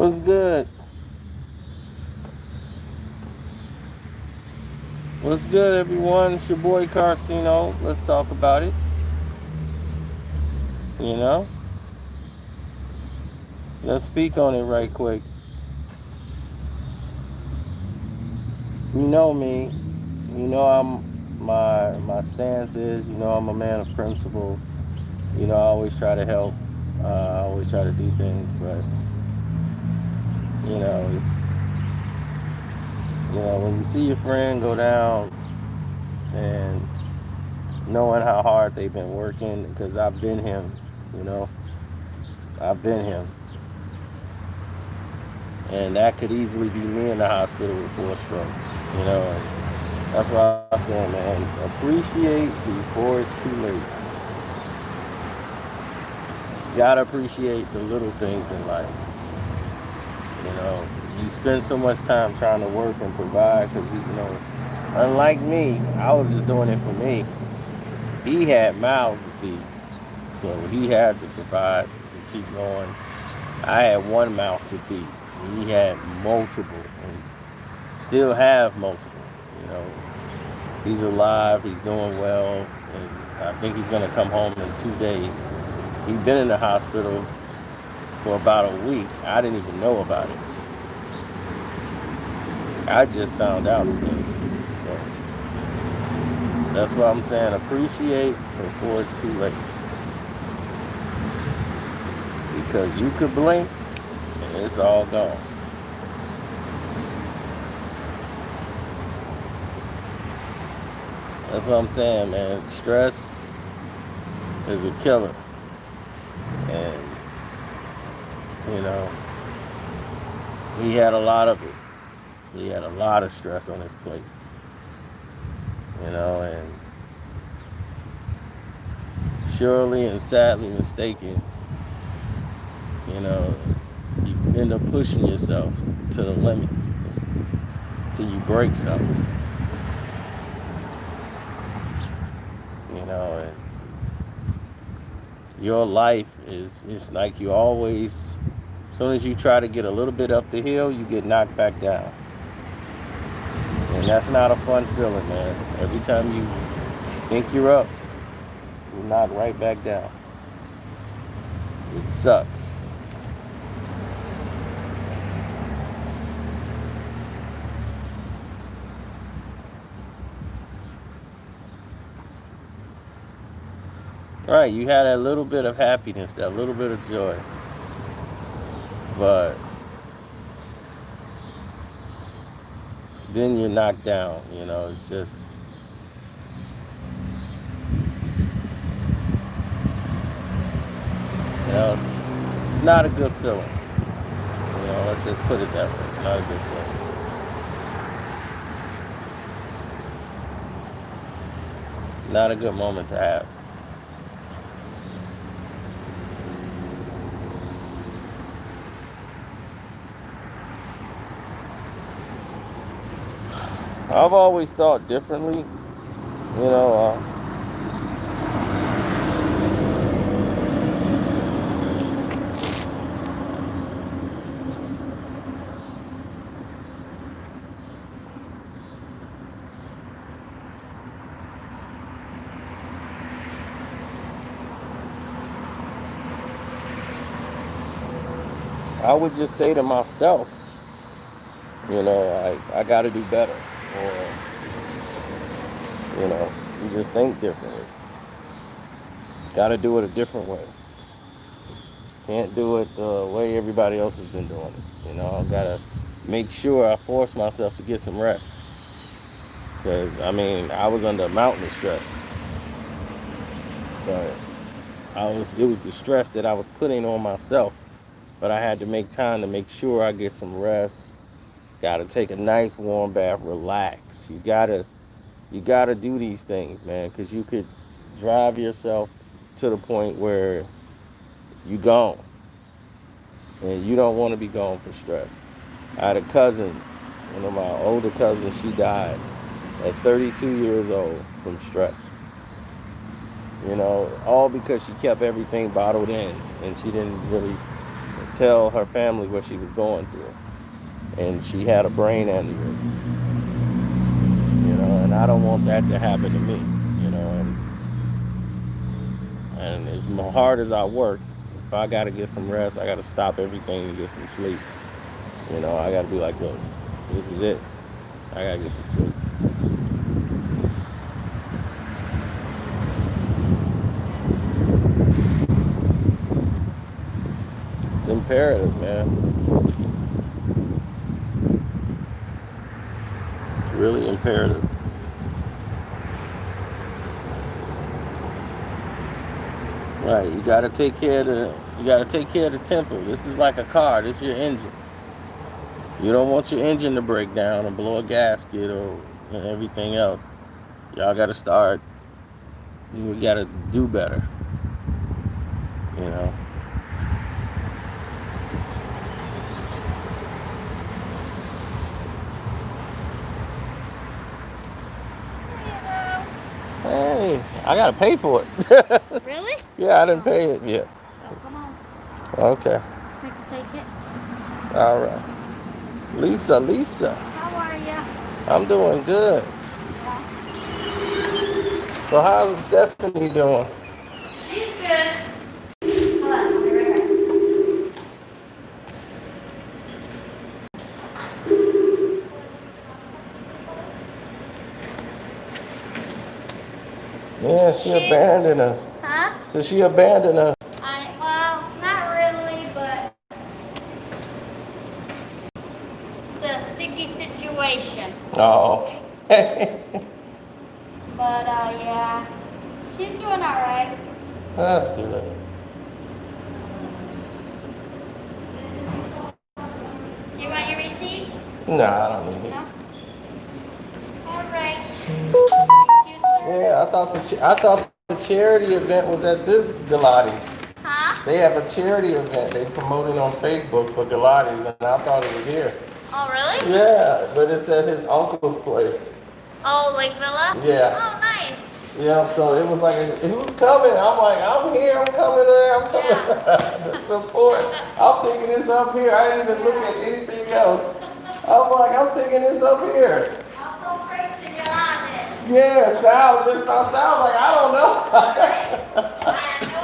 What's good? What's good, everyone? It's your boy Carcino. Let's talk about it. You know, let's speak on it right quick. You know me. You know my stance is. I'm a man of principle. I always try to help. I always try to do things, but it's when you see your friend go down and knowing how hard they've been working, because I've been him. You know, I've been him. And that could easily be me in the hospital with 4 strokes, and that's why I say, man, appreciate before it's too late. You gotta appreciate the little things in life. You spend so much time trying to work and provide, because unlike me, I was just doing it for me. He had mouths to feed, so he had to provide and keep going. I had one mouth to feed. He had multiple, and still have multiple. You know, he's alive. He's doing well, and I think he's gonna come home in 2 days. He's been in the hospital for about a week. I didn't even know about it. I just found out today. So that's what I'm saying. Appreciate before it's too late, because you could blink and it's all gone. That's what I'm saying, man. Stress is a killer. And, he had a lot of it. He had a lot of stress on his plate. And surely and sadly mistaken, you end up pushing yourself to the limit till you break something. And your life is, it's like you always, as soon as you try to get a little bit up the hill, you get knocked back down. And that's not a fun feeling, man. Every time you think you're up, you're knocked right back down. It sucks. All right, you had that little bit of happiness, that little bit of joy. But then you're knocked down, it's just, it's not a good feeling. Let's just put it that way. It's not a good feeling. Not a good moment to have. I've always thought differently, I would just say to myself, I got to do better. Or, you just think differently. Got to do it a different way. Can't do it the way everybody else has been doing it. I got to make sure I force myself to get some rest. Because, I was under a mountain of stress. But it was the stress that I was putting on myself. But I had to make time to make sure I get some rest. Got to take a nice warm bath, relax. You gotta do these things, man, because you could drive yourself to the point where you gone, and you don't want to be gone for stress. I had a cousin, one of my older cousins. She died at 32 years old from stress. All because she kept everything bottled in, and she didn't really tell her family what she was going through, and she had a brain aneurysm. And I don't want that to happen to me. And as hard as I work, if I got to get some rest, I got to stop everything and get some sleep. I got to be like, look, this is it. I got to get some sleep. It's imperative, man. It's really imperative. Right, you gotta take care of the temple. This is like a car. This is your engine. You don't want your engine to break down and blow a gasket or everything else. Y'all gotta start. You gotta do better. Hey, I gotta pay for it. Really? Yeah, I didn't pay it yet. Oh, come on. Okay. We can take it. All right. Lisa. How are you? I'm doing good. Yeah. So how's Stephanie doing? She's good. Hold on, I'll be right back. Yeah, she abandoned us. Huh? So she abandoned us. Well, not really, but it's a sticky situation. Oh. But, yeah, she's doing all right. That's good. You want your receipt? No, I don't need it. No? All right. Thank you, sir. Yeah, I thought the charity event was at this Pilates. Huh? They have a charity event they promoting on Facebook for Pilates, and I thought it was here. Oh, really? Yeah, but it's at his uncle's place. Oh, Lake Villa? Yeah. Oh, nice. Yeah, so it was like, who's coming? I'm like, I'm here, I'm coming there, I'm coming to support. I'm thinking it's up here. I didn't even look at anything else. I'm thinking it's up here. I'm so great to get on it. Yeah, Sal just not sound like, I don't know. I have no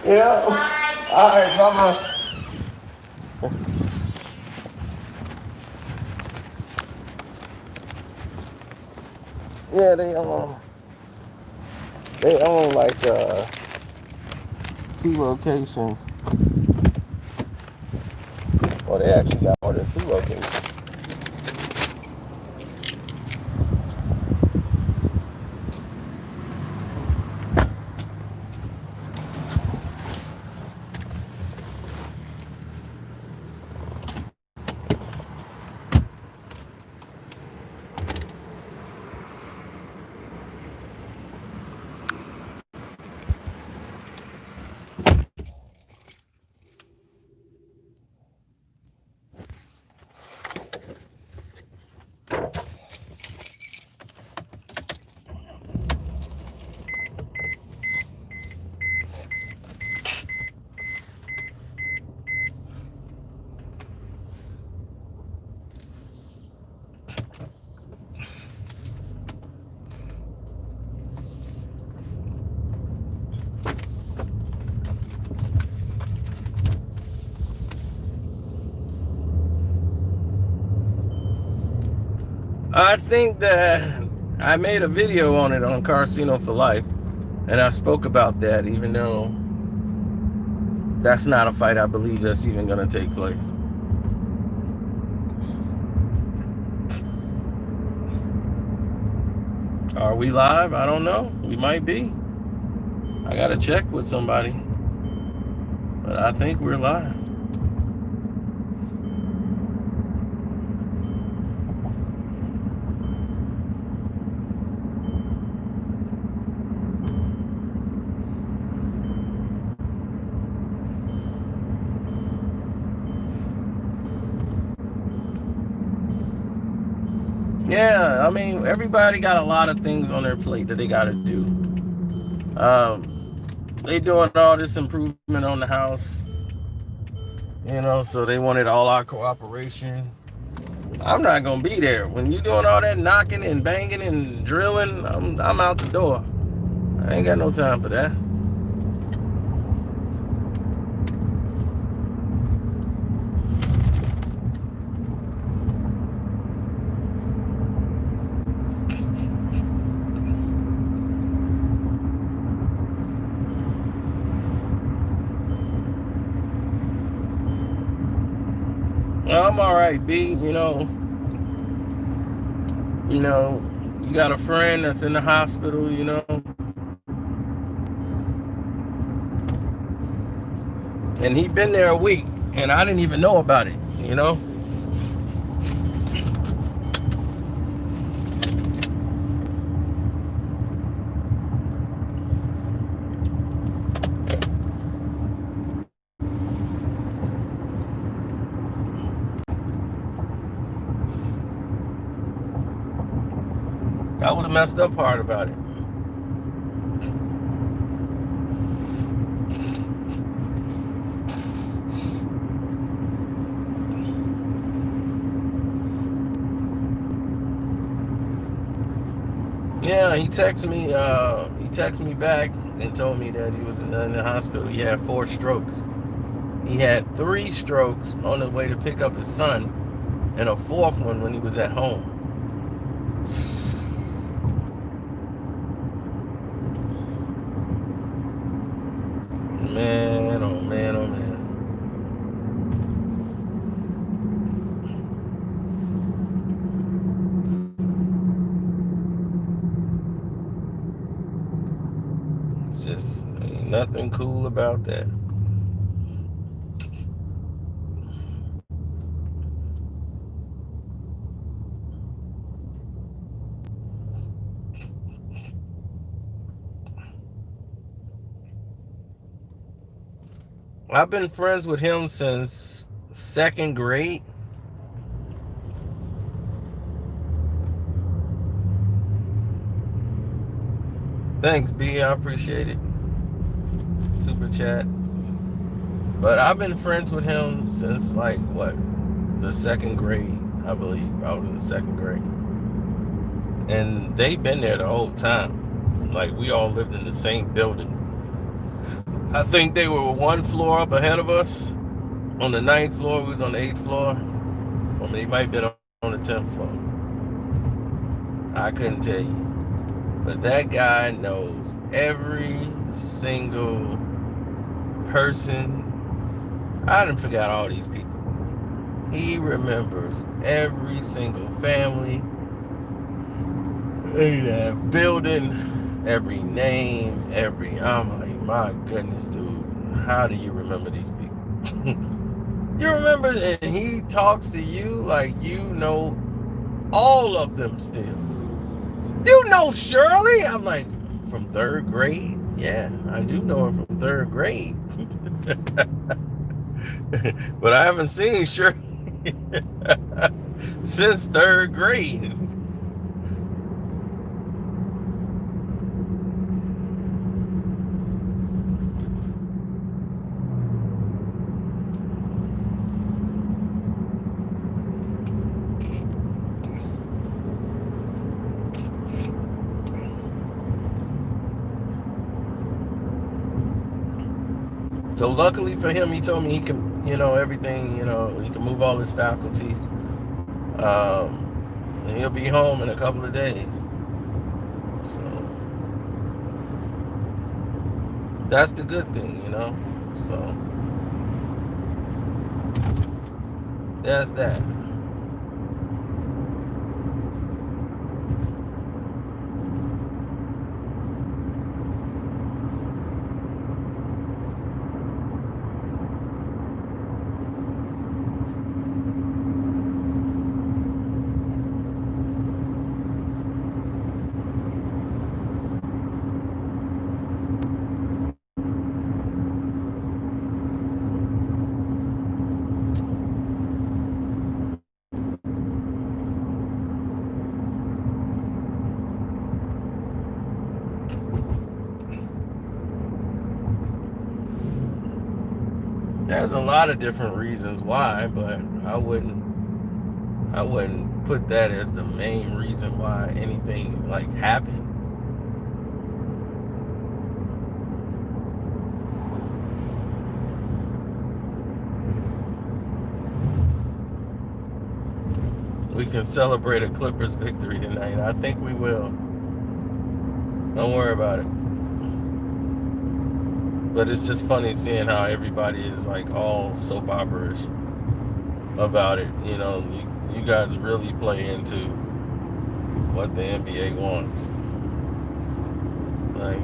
idea. Yeah. Bye. All right, bye-bye. Yeah, they own like 2 locations. Well, they actually got more than 2 locations. I think that I made a video on it on Casino for Life, and I spoke about that, even though that's not a fight I believe that's even going to take place. Are we live? I don't know. We might be. I got to check with somebody. But I think we're live. Yeah, I mean, everybody got a lot of things on their plate that they got to do. They doing all this improvement on the house. So they wanted all our cooperation. I'm not gonna be there when you doing all that knocking and banging and drilling. I'm out the door. I ain't got no time for that. I'm all right, B. You know, you got a friend that's in the hospital. And he been there a week, and I didn't even know about it. That was the messed up part about it. Yeah, he texted me. He texted me back and told me that he was in the hospital. He had 4 strokes. He had 3 strokes on the way to pick up his son, and a fourth one when he was at home. Man, oh man, oh man. It's just ain't nothing cool about that. I've been friends with him since 2nd grade. Thanks, B. I appreciate it. Super chat. But I've been friends with him since like what? The 2nd grade, I believe. I was in the 2nd grade. And they've been there the whole time. Like we all lived in the same building. I think they were 1 floor up ahead of us. On the 9th floor, we was on the 8th floor. Or they might have been on the 10th floor. I couldn't tell you. But that guy knows every single person. I done forgot all these people. He remembers every single family, every building, every name, I'm like, my goodness, dude. How do you remember these people? You remember, and he talks to you like you know all of them still. You know Shirley? I'm like, from 3rd grade? Yeah, I do know her from 3rd grade. But I haven't seen Shirley since 3rd grade. So luckily for him, he told me he can, everything, he can move all his faculties. And he'll be home in a couple of days. So that's the good thing. So that's that. There's a lot of different reasons why, but I wouldn't put that as the main reason why anything like happened. We can celebrate a Clippers victory tonight. I think we will. Don't worry about it. But it's just funny seeing how everybody is like all soap opera-ish about it. You know, you guys really play into what the NBA wants. Like,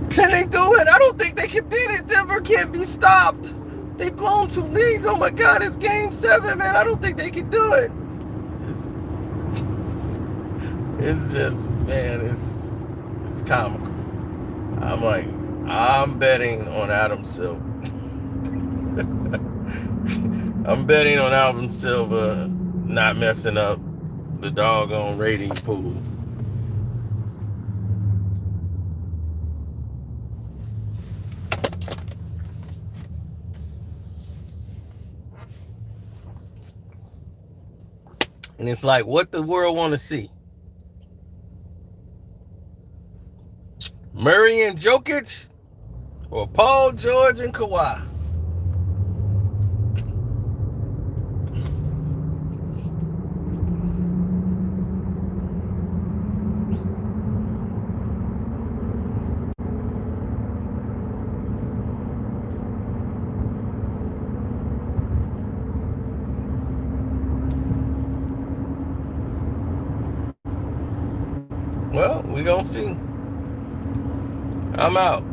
can they do it? I don't think they can beat it. Denver can't be stopped. They've blown 2 leads. Oh my God, it's game 7, man. I don't think they can do it. It's just, man, it's comical. I'm like, I'm betting on Adam Silver. I'm betting on Adam Silver not messing up the doggone rating pool. And it's like, what the world want to see? Murray and Jokic, or Paul George and Kawhi? Well, we gonna see. I'm out.